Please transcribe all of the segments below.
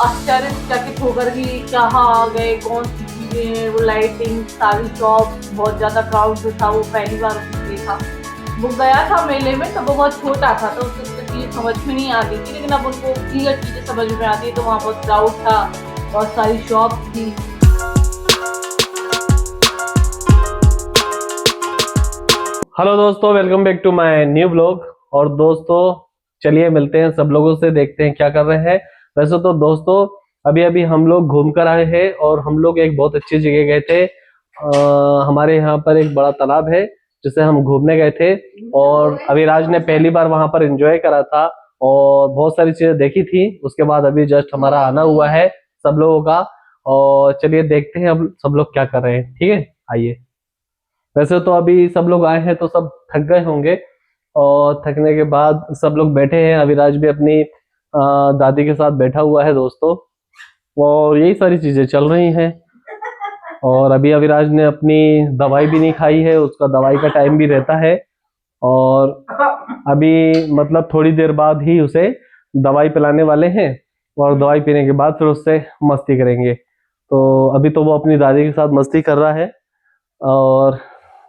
आश्चर्यचकित होकर कि कहाँ आ गए, कौन सी चीजें हैं, वो लाइटिंग, सारी शॉप, बहुत ज्यादा क्राउड जो था वो पहली बार देखा। वो गया था मेले में, तो वो बहुत छोटा था तो उसको चीजें समझ में नहीं आती थी, लेकिन अब उनको क्लियर चीजें समझ में आती है। तो वहाँ बहुत क्राउड था, बहुत सारी शॉप थी। हेलो दोस्तों, welcome back to my new blog. और दोस्तों चलिए मिलते हैं सब लोगों से, देखते हैं क्या कर रहे हैं। वैसे तो दोस्तों अभी अभी हम लोग घूम कर आए हैं और हम लोग एक बहुत अच्छी जगह गए थे। हमारे यहाँ पर एक बड़ा तालाब है जिसे हम घूमने गए थे और अभिराज ने पहली बार वहां पर एंजॉय करा था और बहुत सारी चीजें देखी थी। उसके बाद अभी जस्ट हमारा आना हुआ है सब लोगों का, और चलिए देखते हैं अब सब लोग क्या कर रहे हैं। ठीक है, आइए। वैसे तो अभी सब लोग आए हैं तो सब थक गए होंगे और थकने के बाद सब लोग बैठे हैं। अविराज भी अपनी दादी के साथ बैठा हुआ है दोस्तों, और यही सारी चीजें चल रही हैं। और अभी अविराज ने अपनी दवाई भी नहीं खाई है, उसका दवाई का टाइम भी रहता है और अभी मतलब थोड़ी देर बाद ही उसे दवाई पिलाने वाले हैं और दवाई पीने के बाद फिर उससे मस्ती करेंगे। तो अभी तो वो अपनी दादी के साथ मस्ती कर रहा है और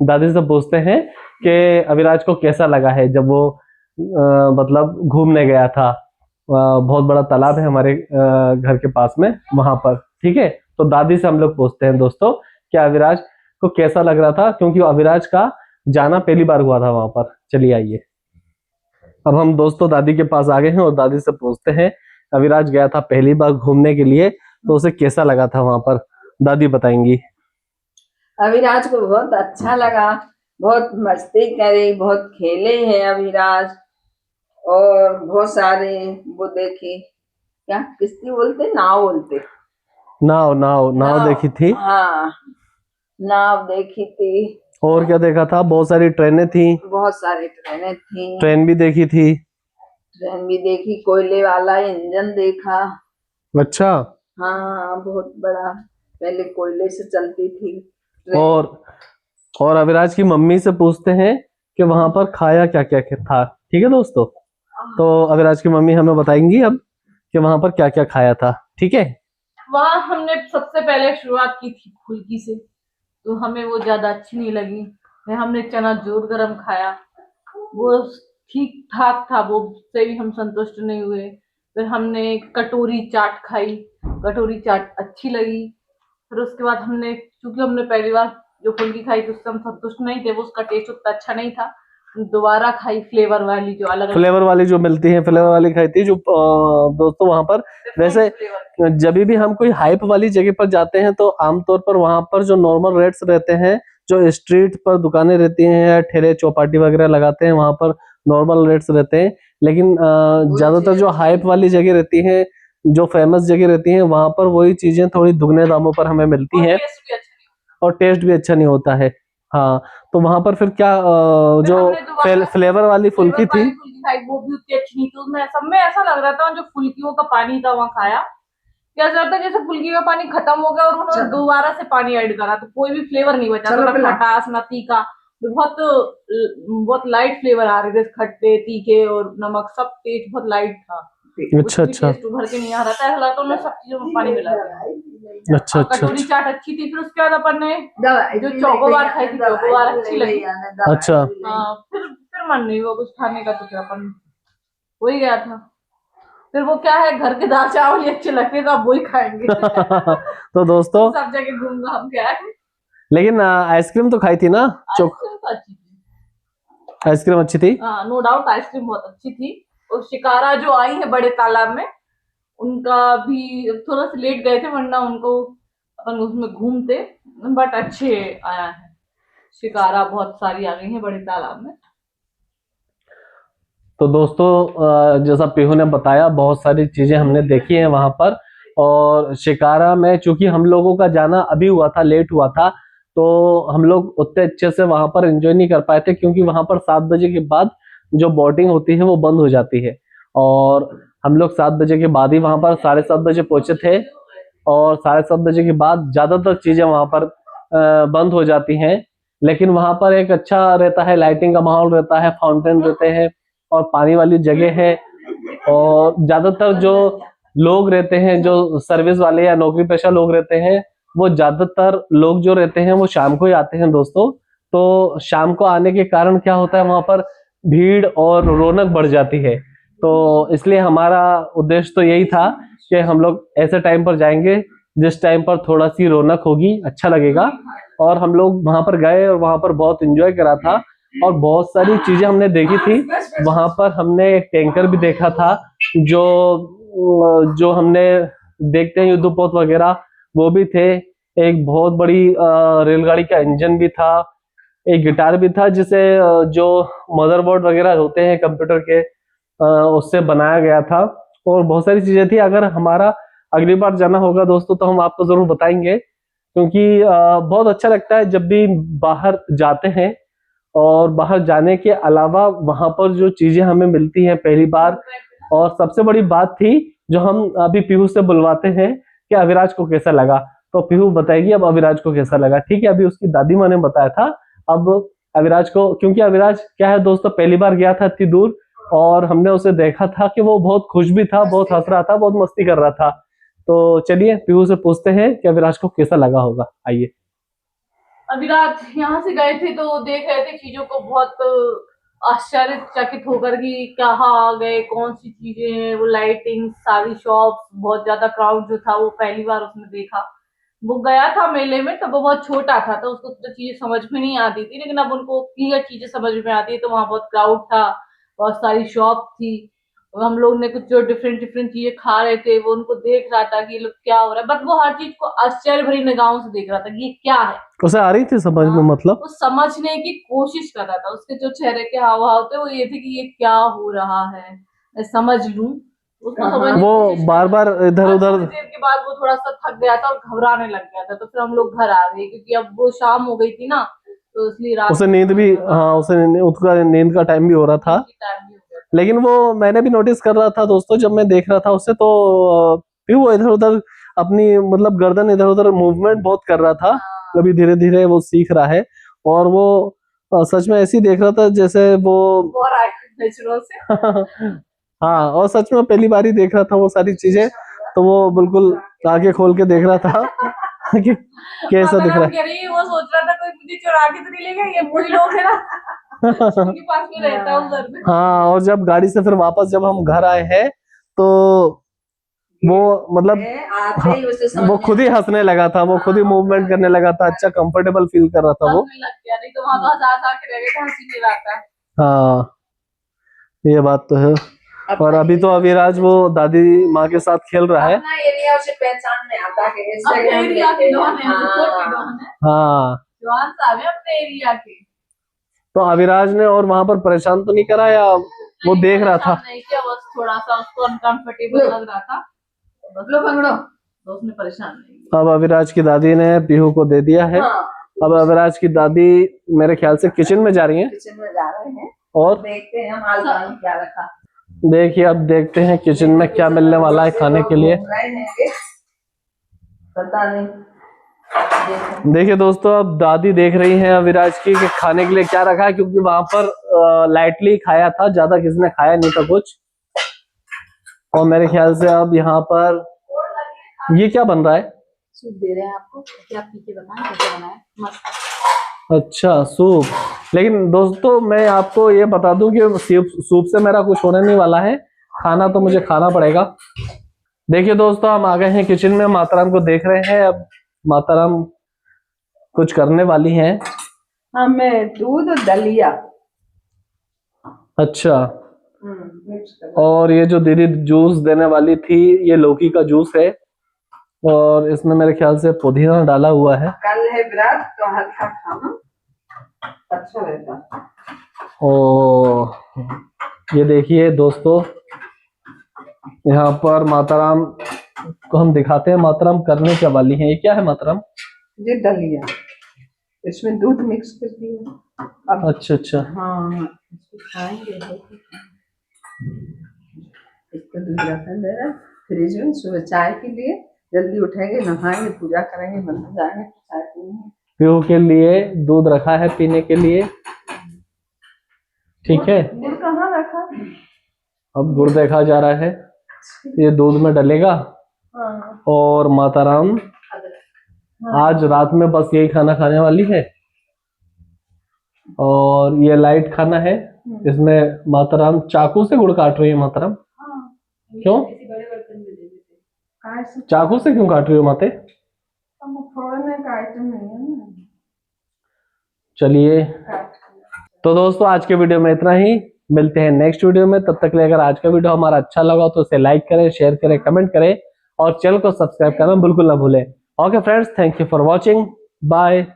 दादी से पूछते हैं कि अविराज को कैसा लगा है जब वो मतलब घूमने गया था। बहुत बड़ा तालाब है हमारे घर के पास में वहां पर। ठीक है, तो दादी से हम लोग पूछते हैं दोस्तों कि अविराज को कैसा लग रहा था, क्योंकि अविराज का जाना पहली बार हुआ था वहां पर। चलिए आइए, अब हम दोस्तों दादी के पास आ गए हैं और दादी से पूछते हैं अविराज गया था पहली बार घूमने के लिए तो उसे कैसा लगा था वहां पर। दादी बताएंगी। अविराज को बहुत अच्छा लगा, बहुत मस्ती करे, बहुत खेले हैं अविराज। और बहुत सारे वो देखे, क्या किश्ती बोलते, नाव बोलते, नाव नाव नाव देखी थी। हाँ, नाव देखी थी। और क्या देखा था? बहुत सारी ट्रेनें थी। बहुत सारी ट्रेनें थी। ट्रेन भी देखी थी। ट्रेन भी देखी, कोयले वाला इंजन देखा। अच्छा। हाँ, बहुत बड़ा, पहले कोयले से चलती थी ट्रेन। और अविराज की मम्मी से पूछते हैं कि वहां पर खाया क्या क्या था। ठीक है दोस्तों, तो अविराज की मम्मी हमें बताएंगी अब कि वहां पर क्या क्या खाया था। ठीक है, वहाँ हमने सबसे पहले शुरुआत की थी फुल्की से, तो हमें वो ज्यादा अच्छी नहीं लगी। फिर हमने चना जोर गरम खाया, वो ठीक ठाक था, वो से भी हम संतुष्ट नहीं हुए। फिर हमने कटोरी चाट खाई, कटोरी चाट अच्छी लगी। फिर उसके बाद हमने, क्योंकि हमने पहली बार जो फुल्की खाई थी उससे हम संतुष्ट नहीं थे, वो उसका टेस्ट उतना अच्छा नहीं था, दोबारा खाई फ्लेवर वाली, जो अलग फ्लेवर वाली जो मिलती है, फ्लेवर वाली खाई थी जो दोस्तों वहां पर। वैसे जब भी हम कोई हाइप वाली जगह पर जाते हैं तो आमतौर पर वहां पर जो नॉर्मल रेट्स रहते हैं, जो स्ट्रीट पर दुकानें रहती हैं या ठेले चौपाटी वगैरह लगाते हैं, वहां पर नॉर्मल रेट्स रहते हैं। लेकिन ज्यादातर जो हाइप वाली जगह रहती है, जो फेमस जगह रहती है, वहां पर वही चीजें थोड़ी दुगने दामों पर हमें मिलती हैं और टेस्ट भी अच्छा नहीं होता है। हाँ, तो वहां पर फिर क्या जो फ्लेवर वाली फुल्की थी, वो भी उतनी अच्छी नहीं थी। उसमें सब में ऐसा लग रहा था, जो फुल्कियों का पानी था वहाँ खाया, क्या ऐसा लगता है जैसे फुल्की का पानी खत्म हो गया और उन्होंने दोबारा से पानी ऐड करा, तो कोई भी फ्लेवर नहीं बचा, ना खटास ना तीखा, बहुत बहुत लाइट फ्लेवर आ रहे थे, खट्टे तीखे और नमक सब टेस्ट बहुत लाइट था। अच्छा अच्छा, टेस्ट उभर के नहीं आ रहा था, ऐसा लगता उन्होंने सब चीजों में पानी मिला दिया। अच्छा अच्छा, कटोरी चाट अच्छी थी। फिर उसके बाद अपन ने जो चौकोबार खाई थी, चौकोबार अच्छी लगी। अच्छा। फिर मन नहीं हुआ कुछ खाने का, तो क्या अपन हो ही गया था। फिर वो क्या है, घर के दाल चावल ही अच्छे लगते, तो आप वही खाएंगे। तो दोस्तों सब जगह घूम घाम के आए। लेकिन आइसक्रीम तो खाई थी ना? आइसक्रीम तो अच्छी थी, आइसक्रीम अच्छी थी। हाँ, नो डाउट आइसक्रीम बहुत अच्छी थी। और शिकारा जो आई है बड़े तालाब में, उनका भी थोड़ा सा लेट गए थे, वरना उनको अपन उसमें घूमते, बट अच्छे आया है। शिकारा बहुत सारी आ गई है बड़े तालाब में। तो दोस्तों जैसा पीहू ने बताया, बहुत सारी चीजें हमने देखी हैं वहां पर। और शिकारा में चूंकि हम लोगों का जाना अभी हुआ था, लेट हुआ था, तो हम लोग उतने अच्छे से वहां पर एंजॉय नहीं कर पाए थे, क्योंकि वहां पर 7 बजे के बाद जो बोटिंग होती है वो बंद हो जाती है। और हम लोग 7 बजे के बाद ही वहां पर 7:30 बजे पहुंचे थे, और 7:30 बजे के बाद ज्यादातर चीजें वहां पर बंद हो जाती हैं। लेकिन वहां पर एक अच्छा रहता है, लाइटिंग का माहौल रहता है, फाउंटेन रहते हैं और पानी वाली जगह है। और ज्यादातर जो लोग रहते हैं जो सर्विस वाले या नौकरी पेशा लोग रहते हैं, वो ज्यादातर लोग जो रहते हैं वो शाम को ही आते हैं दोस्तों। तो शाम को आने के कारण क्या होता है, वहां पर भीड़ और रौनक बढ़ जाती है। तो इसलिए हमारा उद्देश्य तो यही था कि हम लोग ऐसे टाइम पर जाएंगे जिस टाइम पर थोड़ा सी रौनक होगी, अच्छा लगेगा। और हम लोग वहां पर गए और वहां पर बहुत एंजॉय करा था और बहुत सारी चीजें हमने देखी थी। वहां पर हमने एक टैंकर भी देखा था, जो हमने देखते हैं युद्धपोत वगैरह, वो भी थे। एक बहुत बड़ी रेलगाड़ी का इंजन भी था। एक गिटार भी था जिसे जो मदरबोर्ड वगैरह होते हैं कंप्यूटर के, उससे बनाया गया था। और बहुत सारी चीजें थी। अगर हमारा अगली बार जाना होगा दोस्तों तो हम आपको जरूर बताएंगे, क्योंकि बहुत अच्छा लगता है जब भी बाहर जाते हैं। और बाहर जाने के अलावा वहां पर जो चीजें हमें मिलती हैं पहली बार, और सबसे बड़ी बात थी जो हम अभी पीहू से बुलवाते हैं कि अविराज को कैसा लगा। तो पीहू बताएगी अब अविराज को कैसा लगा। ठीक है, अभी उसकी दादी माँ ने बताया था। अब अविराज को, क्योंकि अविराज क्या है दोस्तों, पहली बार गया था इतनी दूर, और हमने उसे देखा था कि वो बहुत खुश भी था, बहुत हंस रहा था, बहुत मस्ती कर रहा था। तो चलिए पीहू से पूछते हैं कि अविराज को कैसा लगा होगा। आइए। अविराज यहाँ से गए थे तो देख रहे थे चीजों को, बहुत आश्चर्यचकित होकर कि कहाँ आ गए, कौन सी चीजें हैं, वो लाइटिंग, सारी शॉप्स, बहुत ज्यादा क्राउड जो था वो पहली बार उसने देखा। वो गया था मेले में तब वो बहुत छोटा था, तो उसको तो चीजें समझ में नहीं आती थी, लेकिन अब उनको क्लियर चीजें समझ में आती है। तो वहां बहुत क्राउड था, बहुत सारी शॉप थी। और हम लोग ने कुछ जो डिफरेंट डिफरेंट चीजें खा रहे थे वो उनको देख रहा था कि ये लोग क्या हो रहा है, बट वो हर चीज को आश्चर्य भरी निगाहों से देख रहा था कि ये क्या है। उसे आ रही थी समझ में, मतलब वो समझने की कोशिश कर रहा था। उसके जो चेहरे के हाव भाव थे वो ये थे कि ये क्या हो रहा है, मैं समझ लूं। उसको समझने की वो कोशिश कर बार रहा था। बार इधर और उधर। थोड़ी देर के बाद वो थोड़ा सा थक गया था और घबराने लग गया था, तो फिर हम लोग घर आ गए क्योंकि अब वो शाम हो गई थी ना, तो इसलिए रात उसे नींद भी, हाँ उसका नींद का टाइम भी हो रहा था। टाइम भी हो गया था। लेकिन वो मैंने भी नोटिस कर रहा था दोस्तों, जब मैं देख रहा था उसे, तो फिर वो इधर उधर अपनी मतलब गर्दन इधर उधर मूवमेंट बहुत कर रहा था। अभी धीरे धीरे वो सीख रहा है। और वो सच में ऐसे ही देख रहा था जैसे वो और नेचुरल से हाँ, और सच में पहली बार ही देख रहा था वो सारी चीजें। तो वो बिल्कुल आंखें खोल के देख रहा था कि कैसा दिख रहा है। कह रही है, वो सोच रहा था कोई मुझे चुरा के तो नहीं ले गया, ये वही लोग है ना उनके पास में रहता है उधर में। हाँ, और जब गाड़ी से फिर वापस जब हम घर आए हैं तो वो मतलब आते ही उसे समझ वो खुद ही हंसने लगा था, वो खुद ही मूवमेंट करने लगा था, अच्छा कंफर्टेबल फील कर रहा था वो। हंसने लग गया, नहीं तो वहां तो हंसा के रह गए थे, हंसी नहीं रहा था। हाँ, ये बात तो है। और अभी तो अविराज वो दादी माँ के साथ खेल रहा है। अपना एरिया उसे पहचान में आता है इस अपने जगह हम एरिया लेते के हैं। डॉन है, वो छोटी हाँ। डॉन है, हाँ, जवान साहब है अपने एरिया के। तो अविराज ने और वहां पर परेशान तो नहीं करा, या वो देख रहा था? नहीं किया, बस थोड़ा सा उसको अनकंफर्टेबल लग रहा था, बस लो पकड़ो, तो उसने परेशान नहीं किया। अब अविराज की दादी ने पीहू को दे दिया है। हाँ। अब अविराज की दादी मेरे ख्याल से किचन में जा रही हैं। किचन में जा रहे हैं और देखते हैं माल पानी क्या रखा। देखिए, अब देखते हैं किचन में क्या मिलने वाला है खाने के लिए। पता नहीं। देखिए दोस्तों, अब दादी देख रही हैं अविराज की कि खाने के लिए क्या रखा है, क्योंकि वहां पर लाइटली खाया था, ज्यादा किसी ने खाया नहीं था कुछ। और मेरे ख्याल से अब यहाँ पर ये क्या बन रहा है? सूप दे रहे हैं आपको, क्या पी के बताएं कैसे बनाया, मस्त। अच्छा, सूप। लेकिन दोस्तों मैं आपको ये बता दूं कि सूप से मेरा कुछ होने नहीं वाला है, खाना तो मुझे खाना पड़ेगा। देखिए दोस्तों, हम आ गए हैं किचन में, माताराम को देख रहे हैं। अब माताराम कुछ करने वाली हैं। हमें दूध और दलिया अच्छा, मिक्स कर। और ये जो दीदी जूस देने वाली थी, ये लौकी का जूस है, और इसमें मेरे ख्याल से पुदीना डाला हुआ है। कल है व्रत तो हल्का खाना अच्छा रहता। ओ, ये देखिए दोस्तों, यहाँ पर माताराम को हम दिखाते हैं माताराम करने क्या वाली हैं। ये क्या है माताराम? ये दलिया, इसमें दूध मिक्स कर दिया। अब अच्छा अच्छा, हाँ इसको खाएंगे। इसको दूध रखा मेरा फ्रिज में, सुबह चाय के लिए जल्दी उठेंगे, नहाएंगे, पूजा करेंगे, मंदिर जाएंगे, चाय पीएंगे। पीहू के लिए दूध रखा है पीने के लिए। ठीक है, गुड़ कहाँ रखा? अब गुड़ देखा जा रहा है। ये दूध में डलेगा हाँ, और माता राम आज रात में बस यही खाना खाने वाली है। और ये लाइट खाना है, इसमें माता राम चाकू से गुड़ काट रही है। माता राम क्यों चाकू से क्यों काट रही हो माते? फोड़ने का आइटम नहीं है ना। चलिए तो दोस्तों आज के वीडियो में इतना ही, मिलते हैं नेक्स्ट वीडियो में। तब तक के लिए अगर आज का वीडियो हमारा अच्छा लगा तो इसे लाइक करें, शेयर करें, कमेंट करें और चैनल को सब्सक्राइब करना बिल्कुल ना भूलें। Okay friends, thank you for watching, bye.